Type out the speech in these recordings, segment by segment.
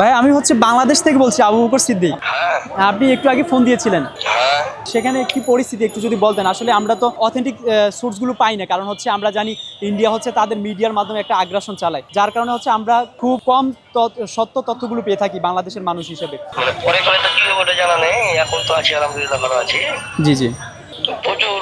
ভাই আমি হচ্ছে বাংলাদেশ থেকে বলছি, আবু বকর সিদ্দিক। হ্যাঁ আপনি একটু আগে ফোন দিয়েছিলেন, হ্যাঁ সেখানে কি পরিস্থিতি একটু যদি বলতেন। আসলে আমরা তো অথেন্টিক সোর্সগুলো পাই না, কারণ হচ্ছে আমরা জানি ইন্ডিয়া হচ্ছে তাদের মিডিয়ার মাধ্যমে একটা আগ্রাসন চালায়, যার কারণে হচ্ছে আমরা খুব কম সত্য তথ্যগুলো পেয়ে থাকি বাংলাদেশের মানুষ হিসেবে। মানে পরে করে তো কি হবে ওটা জানা নেই, এখন তো আছি আলহামদুলিল্লাহ ভালো আছি। জি জি। তো প্রচুর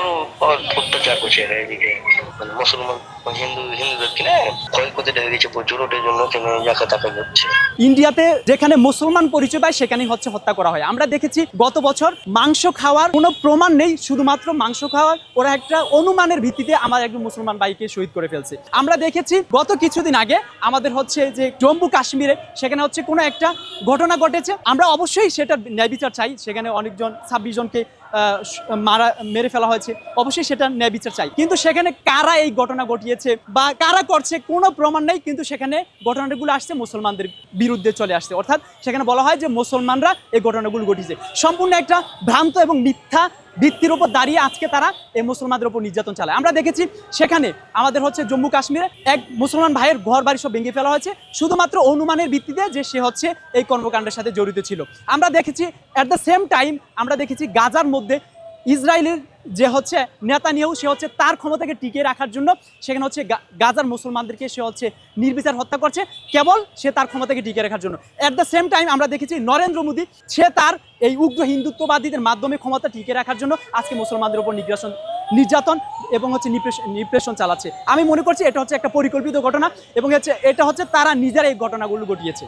অত্যাচার করছে এরা এদিকে, মানে মুসলমান হিন্দুদের কিনে ক্ষয়ক্ষতিটা হয়ে গেছে প্রচুর, ওটার জন্য কিনে যাকে তাকে করছে। ইন্ডিয়াতে যেখানে মুসলমান পরিচয় পায় সেখানেই হচ্ছে হত্যা করা হয়। আমরা দেখেছি গত বছর মাংস খাওয়ার কোনো প্রমাণ নেই, শুধুমাত্র মাংস খাওয়ার ওরা একটা অনুমানের ভিত্তিতে আমার একজন মুসলমান ভাইকে শহীদ করে ফেলছে। আমরা দেখেছি গত কিছুদিন আগে আমাদের হচ্ছে যে জম্মু কাশ্মীরে সেখানে হচ্ছে কোনো একটা ঘটনা ঘটেছে, আমরা অবশ্যই সেটা ন্যায় বিচার চাই। সেখানে অনেকজন 26 জনকে মেরে ফেলা হয়েছে, অবশ্যই সেটা ন্যায় বিচার চাই। কিন্তু সেখানে কারা এই ঘটনা ঘটিয়েছে বা কারা করছে কোনো প্রমাণ নেই, কিন্তু সেখানে ঘটনাগুলো আসছে মুসলমানদের বিরুদ্ধে চলে আসছে, অর্থাৎ সেখানে বলা হয় যে মুসলমানরা এই ঘটনাগুলো ঘটিয়েছে। সম্পূর্ণ একটা ভ্রান্ত এবং মিথ্যা ভিত্তির উপর দাঁড়িয়ে আজকে তারা এই মুসলমানদের উপর নির্যাতন চালায়। আমরা দেখেছি সেখানে আমাদের হচ্ছে জম্মু কাশ্মীরে এক মুসলমান ভাইয়ের ঘর বাড়ি সব ভেঙে ফেলা হয়েছে শুধুমাত্র অনুমানের ভিত্তিতে যে সে হচ্ছে এই কর্মকাণ্ডের সাথে জড়িত ছিল। আমরা দেখেছি অ্যাট দ্য সেম টাইম আমরা দেখেছি গাজার মধ্যে ইসরায়েলের যে হচ্ছে নেতানিয়াহু, সে হচ্ছে তার ক্ষমতাকে টিকিয়ে রাখার জন্য সেখানে হচ্ছে গাজার মুসলমানদেরকে সে হচ্ছে নির্বিচার হত্যা করছে, কেবল সে তার ক্ষমতাকে টিকিয়ে রাখার জন্য। অ্যাট দ্য সেম টাইম আমরা দেখেছি নরেন্দ্র মোদী, সে তার এই উগ্র হিন্দুত্ববাদীদের মাধ্যমে ক্ষমতা টিকিয়ে রাখার জন্য আজকে মুসলমানদের উপর নির্যাতন এবং হচ্ছে নিপ্রেশন চালাচ্ছে। আমি মনে করছি এটা হচ্ছে একটা পরিকল্পিত ঘটনা এবং এটা হচ্ছে তারা নিজেরা এই ঘটনাগুলো ঘটিয়েছে।